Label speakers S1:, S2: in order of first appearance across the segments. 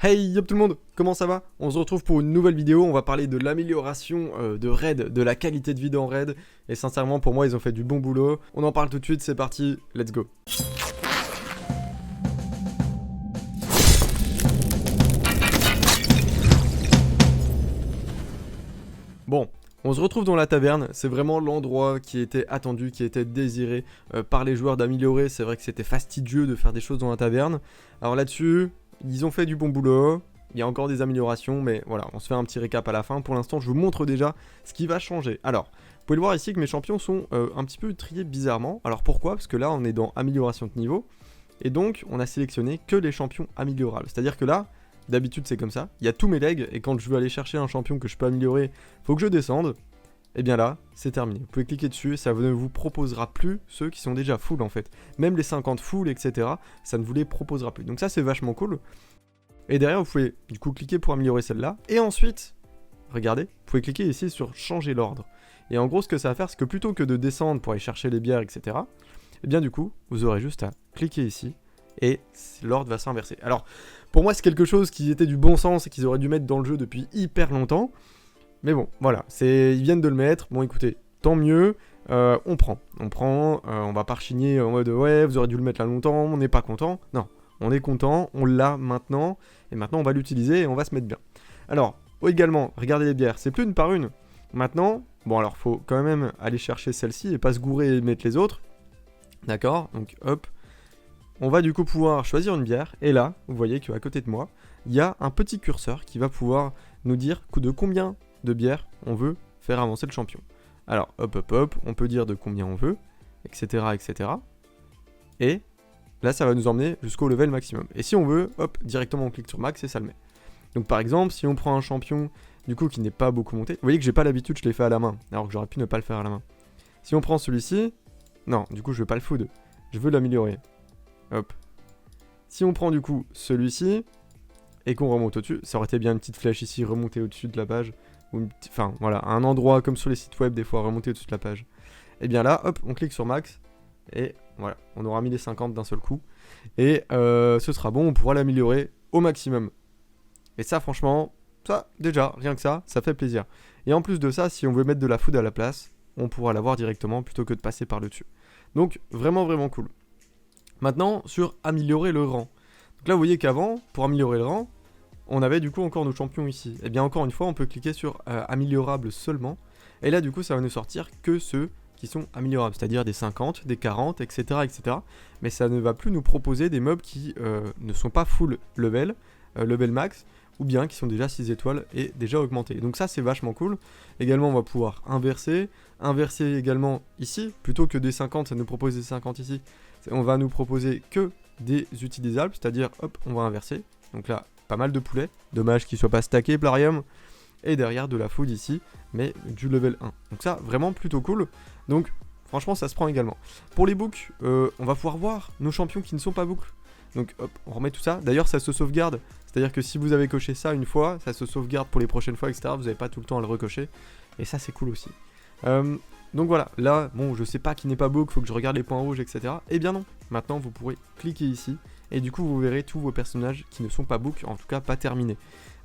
S1: Hey yop tout le monde, comment ça va? On se retrouve pour une nouvelle vidéo, on va parler de l'amélioration de raid, de la qualité de vie dans raid, et sincèrement pour moi ils ont fait du bon boulot. On en parle tout de suite, c'est parti, let's go. Bon, on se retrouve dans la taverne, c'est vraiment l'endroit qui était attendu, qui était désiré par les joueurs d'améliorer. C'est vrai que c'était fastidieux de faire des choses dans la taverne. Alors là-dessus, ils ont fait du bon boulot, il y a encore des améliorations, mais voilà, on se fait un petit récap à la fin. Pour l'instant, je vous montre déjà ce qui va changer. Alors, vous pouvez le voir ici que mes champions sont un petit peu triés bizarrement. Alors pourquoi? Parce que là, on est dans amélioration de niveau, et donc on a sélectionné que les champions améliorables. C'est-à-dire que là, d'habitude c'est comme ça, il y a tous mes legs, et quand je veux aller chercher un champion que je peux améliorer, faut que je descende. Et bien là, c'est terminé. Vous pouvez cliquer dessus, ça ne vous proposera plus ceux qui sont déjà full en fait. Même les 50 full, etc., ça ne vous les proposera plus. Donc ça c'est vachement cool. Et derrière, vous pouvez du coup cliquer pour améliorer celle-là. Et ensuite, regardez, vous pouvez cliquer ici sur changer l'ordre. Et en gros, ce que ça va faire, c'est que plutôt que de descendre pour aller chercher les bières, etc., et bien du coup, vous aurez juste à cliquer ici et l'ordre va s'inverser. Alors, pour moi, c'est quelque chose qui était du bon sens et qu'ils auraient dû mettre dans le jeu depuis hyper longtemps. Mais bon, voilà, ils viennent de le mettre. Bon, écoutez, tant mieux. On prend, on va pas rechigner en mode ouais, vous aurez dû le mettre là longtemps, on n'est pas content. Non, on est content, on l'a maintenant, et maintenant on va l'utiliser et on va se mettre bien. Alors, également, regardez les bières, c'est plus une par une. Maintenant, bon alors faut quand même aller chercher celle-ci et pas se gourer et mettre les autres. D'accord, donc hop. On va du coup pouvoir choisir une bière, et là, vous voyez qu'à côté de moi, il y a un petit curseur qui va pouvoir nous dire de combien de bières on veut faire avancer le champion. Alors, hop, on peut dire de combien on veut, etc., etc. Et là, ça va nous emmener jusqu'au level maximum. Et si on veut, hop, directement on clique sur max et ça le met. Donc par exemple, si on prend un champion, du coup, qui n'est pas beaucoup monté, vous voyez que j'ai pas l'habitude, je l'ai fait à la main, alors que j'aurais pu ne pas le faire à la main. Si on prend celui-ci, non, du coup, je veux pas le food, je veux l'améliorer. Hop. Si on prend du coup celui-ci, et qu'on remonte au-dessus, ça aurait été bien une petite flèche ici, remonter au-dessus de la page, ou enfin voilà, un endroit comme sur les sites web, des fois, remonter au-dessus de la page. Et bien là, hop, on clique sur max, et voilà, on aura mis les 50 d'un seul coup, et ce sera bon, on pourra l'améliorer au maximum. Et ça, franchement, ça, déjà, rien que ça fait plaisir. Et en plus de ça, si on veut mettre de la food à la place, on pourra l'avoir directement plutôt que de passer par le dessus. Donc, vraiment, vraiment cool. Maintenant, sur améliorer le rang. Donc là, vous voyez qu'avant, pour améliorer le rang, on avait du coup encore nos champions ici. Et bien encore une fois, on peut cliquer sur améliorable seulement. Et là, du coup, ça va nous sortir que ceux qui sont améliorables, c'est-à-dire des 50, des 40, etc., etc. Mais ça ne va plus nous proposer des mobs qui ne sont pas full level, level max, ou bien qui sont déjà 6 étoiles et déjà augmentés. Donc ça, c'est vachement cool. Également, on va pouvoir inverser également ici, plutôt que des 50, ça nous propose des 50 ici. On va nous proposer que des utilisables, c'est-à-dire, hop, on va inverser. Donc là, pas mal de poulets. Dommage qu'ils soient pas stackés, Plarium. Et derrière, de la food ici, mais du level 1. Donc ça, vraiment plutôt cool. Donc, franchement, ça se prend également. Pour les books, on va pouvoir voir nos champions qui ne sont pas boucles. Donc, hop, on remet tout ça. D'ailleurs, ça se sauvegarde. C'est-à-dire que si vous avez coché ça une fois, ça se sauvegarde pour les prochaines fois, etc. Vous n'avez pas tout le temps à le recocher. Et ça, c'est cool aussi. Donc voilà, là, bon, je sais pas qui n'est pas book, faut que je regarde les points rouges, etc. Eh bien non, maintenant vous pourrez cliquer ici, et du coup vous verrez tous vos personnages qui ne sont pas book, en tout cas pas terminés.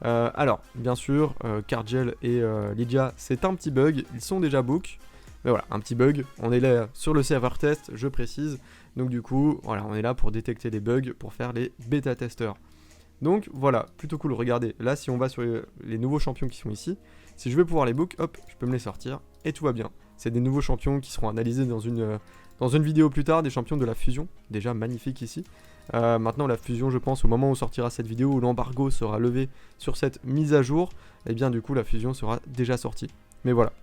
S1: Alors, bien sûr, Cardgel et Lydia, c'est un petit bug, ils sont déjà book, mais voilà, un petit bug, on est là sur le serveur test, je précise, donc du coup, voilà, on est là pour détecter les bugs, pour faire les bêta-testeurs. Donc voilà, plutôt cool, regardez, là si on va sur les nouveaux champions qui sont ici, si je veux pouvoir les book, hop, je peux me les sortir, et tout va bien. C'est des nouveaux champions qui seront analysés dans une vidéo plus tard, des champions de la fusion, déjà magnifique ici. Maintenant la fusion, je pense, au moment où sortira cette vidéo, où l'embargo sera levé sur cette mise à jour, et bien du coup la fusion sera déjà sortie. Mais voilà,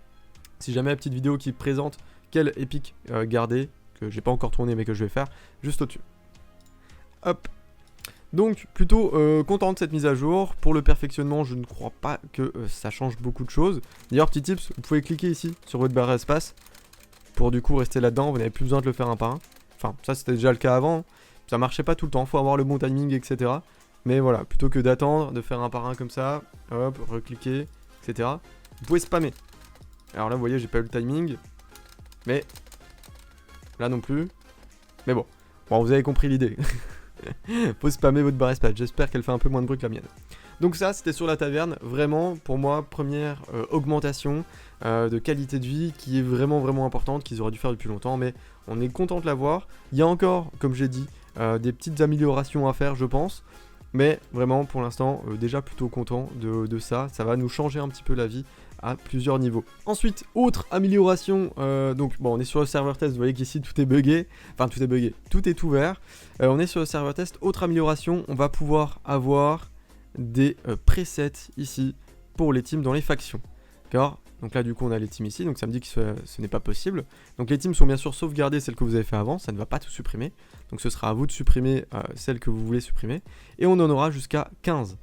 S1: si jamais la petite vidéo qui présente quel épique garder, que j'ai pas encore tourné mais que je vais faire, juste au-dessus. Hop. Donc plutôt content de cette mise à jour. Pour le perfectionnement, je ne crois pas que ça change beaucoup de choses. D'ailleurs, petit tips, vous pouvez cliquer ici sur votre barre d'espace pour du coup rester là-dedans, vous n'avez plus besoin de le faire un par un. Enfin, ça c'était déjà le cas avant, ça marchait pas tout le temps, faut avoir le bon timing, etc. Mais voilà, plutôt que d'attendre, de faire un par un comme ça, hop, recliquer, etc. Vous pouvez spammer. Alors là, vous voyez, j'ai pas eu le timing, mais là non plus. Mais bon, vous avez compris l'idée. Faut spammer votre barre espace, j'espère qu'elle fait un peu moins de bruit que la mienne. Donc ça, c'était sur la taverne, vraiment, pour moi, première augmentation de qualité de vie qui est vraiment, vraiment importante, qu'ils auraient dû faire depuis longtemps, mais on est content de l'avoir. Il y a encore, comme j'ai dit, des petites améliorations à faire, je pense, mais vraiment, pour l'instant, déjà plutôt content de ça. Ça va nous changer un petit peu la vie à plusieurs niveaux. Ensuite, autre amélioration, donc bon, on est sur le serveur test, vous voyez qu'ici tout est buggé, enfin tout est buggé, tout est ouvert. On est sur le serveur test, autre amélioration, on va pouvoir avoir des presets ici pour les teams dans les factions. D'accord ? Donc là du coup on a les teams ici, donc ça me dit que ce n'est pas possible. Donc les teams sont bien sûr sauvegardées, celles que vous avez fait avant, ça ne va pas tout supprimer. Donc ce sera à vous de supprimer celles que vous voulez supprimer. Et on en aura jusqu'à 15,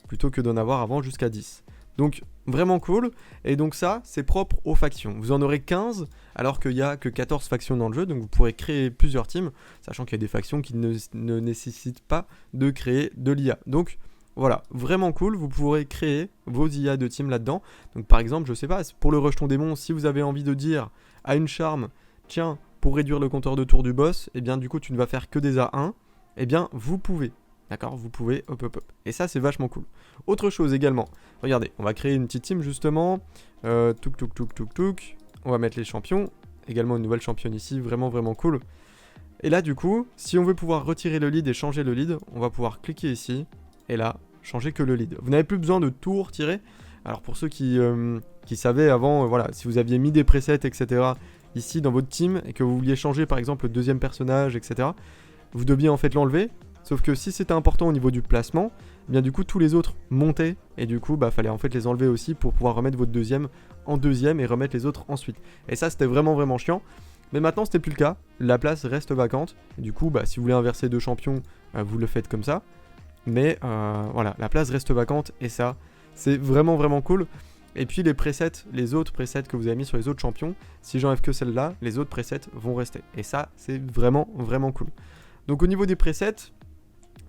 S1: plutôt que d'en avoir avant jusqu'à 10. Donc vraiment cool, et donc ça c'est propre aux factions. Vous en aurez 15 alors qu'il n'y a que 14 factions dans le jeu, donc vous pourrez créer plusieurs teams, sachant qu'il y a des factions qui ne nécessitent pas de créer de l'IA. Donc voilà, vraiment cool, vous pourrez créer vos IA de team là-dedans. Donc par exemple, je sais pas, pour le rejeton démon, si vous avez envie de dire à une charme, tiens, pour réduire le compteur de tour du boss, et bien du coup tu ne vas faire que des A1, et bien vous pouvez. D'accord, vous pouvez, hop. Et ça, c'est vachement cool. Autre chose également, regardez, on va créer une petite team justement. Touk. On va mettre les champions. Également une nouvelle championne ici, vraiment, vraiment cool. Et là, du coup, si on veut pouvoir retirer le lead et changer le lead, on va pouvoir cliquer ici. Et là, changer que le lead. Vous n'avez plus besoin de tout retirer. Alors pour ceux qui savaient avant, voilà, si vous aviez mis des presets, etc. ici dans votre team et que vous vouliez changer par exemple le deuxième personnage, etc. Vous deviez en fait l'enlever. Sauf que si c'était important au niveau du placement, eh bien du coup tous les autres montaient et du coup fallait en fait les enlever aussi pour pouvoir remettre votre deuxième en deuxième et remettre les autres ensuite. Et ça c'était vraiment vraiment chiant. Mais maintenant c'était plus le cas, la place reste vacante. Et du coup si vous voulez inverser deux champions, vous le faites comme ça. Mais voilà, la place reste vacante et ça c'est vraiment vraiment cool. Et puis les presets, les autres presets que vous avez mis sur les autres champions, si j'enlève que celle-là, les autres presets vont rester. Et ça c'est vraiment vraiment cool. Donc au niveau des presets,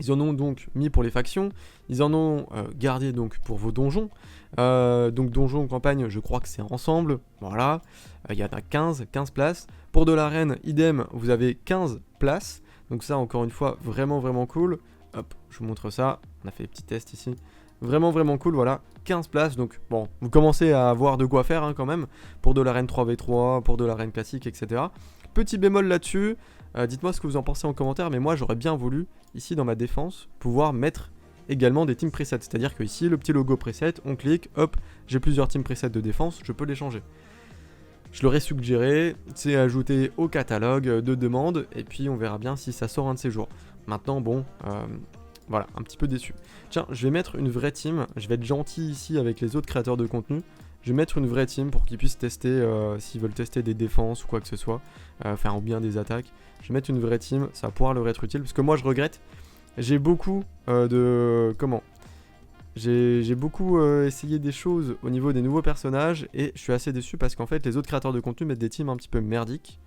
S1: ils en ont donc mis pour les factions, ils en ont gardé donc pour vos donjons. Donc donjons campagne, je crois que c'est ensemble, voilà. Il y en a 15 places. Pour de l'arène, idem, vous avez 15 places. Donc ça, encore une fois, vraiment vraiment cool. Hop, je vous montre ça, on a fait des petits tests ici. Vraiment vraiment cool, voilà, 15 places. Donc bon, vous commencez à avoir de quoi faire quand même. Pour de l'arène 3v3, pour de l'arène classique, etc. Petit bémol là-dessus, dites-moi ce que vous en pensez en commentaire, mais moi j'aurais bien voulu, ici dans ma défense, pouvoir mettre également des team presets. C'est-à-dire que ici, le petit logo preset, on clique, hop, j'ai plusieurs team presets de défense, je peux les changer. Je l'aurais suggéré, c'est ajouté au catalogue de demandes, et puis on verra bien si ça sort un de ces jours. Maintenant, bon, voilà, un petit peu déçu. Tiens, je vais mettre une vraie team, je vais être gentil ici avec les autres créateurs de contenu. Je vais mettre une vraie team pour qu'ils puissent tester, s'ils veulent tester des défenses ou quoi que ce soit, ou bien des attaques. Je vais mettre une vraie team, ça va pouvoir leur être utile, parce que moi je regrette, j'ai beaucoup j'ai beaucoup essayé des choses au niveau des nouveaux personnages, et je suis assez déçu parce qu'en fait les autres créateurs de contenu mettent des teams un petit peu merdiques,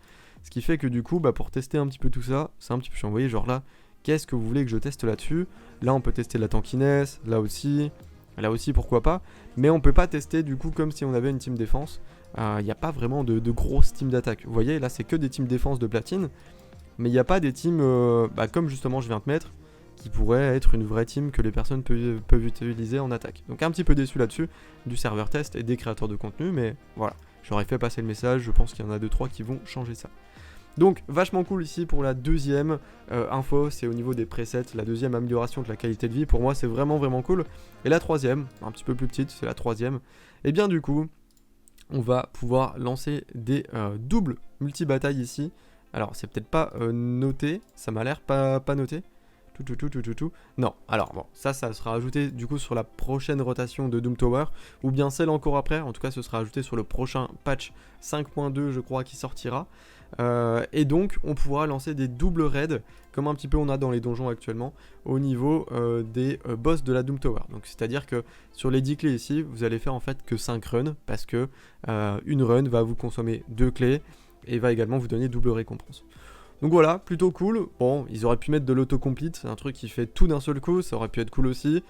S1: ce qui fait que du coup, pour tester un petit peu tout ça, c'est un petit peu chiant. Vous voyez, genre là, qu'est-ce que vous voulez que je teste là-dessus? Là on peut tester la tankiness, là aussi pourquoi pas, mais on peut pas tester du coup comme si on avait une team défense. Il n'y a pas vraiment de grosses teams d'attaque. Vous voyez, là c'est que des teams défense de platine, mais il n'y a pas des teams comme justement je viens de mettre, qui pourraient être une vraie team que les personnes peuvent utiliser en attaque. Donc un petit peu déçu là-dessus, du serveur test et des créateurs de contenu, mais voilà, j'aurais fait passer le message, je pense qu'il y en a 2-3 qui vont changer ça. Donc vachement cool ici pour la deuxième info, c'est au niveau des presets, la deuxième amélioration de la qualité de vie, pour moi c'est vraiment vraiment cool. Et la troisième, un petit peu plus petite, c'est la troisième, et bien du coup, on va pouvoir lancer des doubles multi-batailles ici. Alors c'est peut-être pas noté, ça m'a l'air pas noté. Non, alors bon, ça sera ajouté du coup sur la prochaine rotation de Doom Tower, ou bien celle encore après, en tout cas ce sera ajouté sur le prochain patch 5.2 je crois qui sortira. Et donc on pourra lancer des doubles raids, comme un petit peu on a dans les donjons actuellement, au niveau des boss de la Doom Tower. Donc c'est à dire que sur les 10 clés ici, vous allez faire en fait que 5 runs, parce que une run va vous consommer 2 clés, et va également vous donner double récompense. Donc voilà, plutôt cool. Bon, ils auraient pu mettre de l'autocomplete, c'est un truc qui fait tout d'un seul coup, ça aurait pu être cool aussi.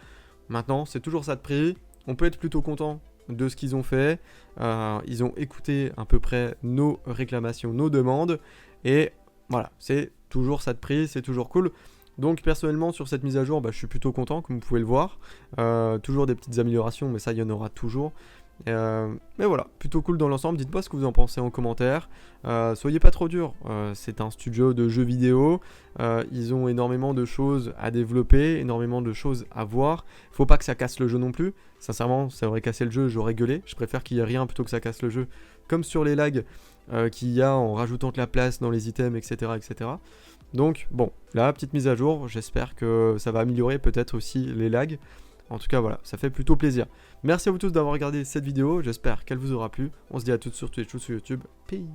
S1: Maintenant, c'est toujours ça de prix. On peut être plutôt content de ce qu'ils ont fait. Ils ont écouté à peu près nos réclamations, nos demandes. Et voilà, c'est toujours ça de prix, c'est toujours cool. Donc personnellement sur cette mise à jour, bah, je suis plutôt content comme vous pouvez le voir. Toujours des petites améliorations, mais ça il y en aura toujours. Mais voilà, plutôt cool dans l'ensemble. Dites-moi ce que vous en pensez en commentaire. Soyez pas trop dur. C'est un studio de jeux vidéo. Ils ont énormément de choses à développer, énormément de choses à voir. Faut pas que ça casse le jeu non plus. Sincèrement, ça aurait cassé le jeu, j'aurais gueulé. Je préfère qu'il y ait rien plutôt que ça casse le jeu. Comme sur les lags qu'il y a en rajoutant de la place dans les items, etc., etc. Donc bon, la petite mise à jour, j'espère que ça va améliorer peut-être aussi les lags. En tout cas voilà, ça fait plutôt plaisir. Merci à vous tous d'avoir regardé cette vidéo, j'espère qu'elle vous aura plu. On se dit à toutes sur Twitch ou sur YouTube. Peace.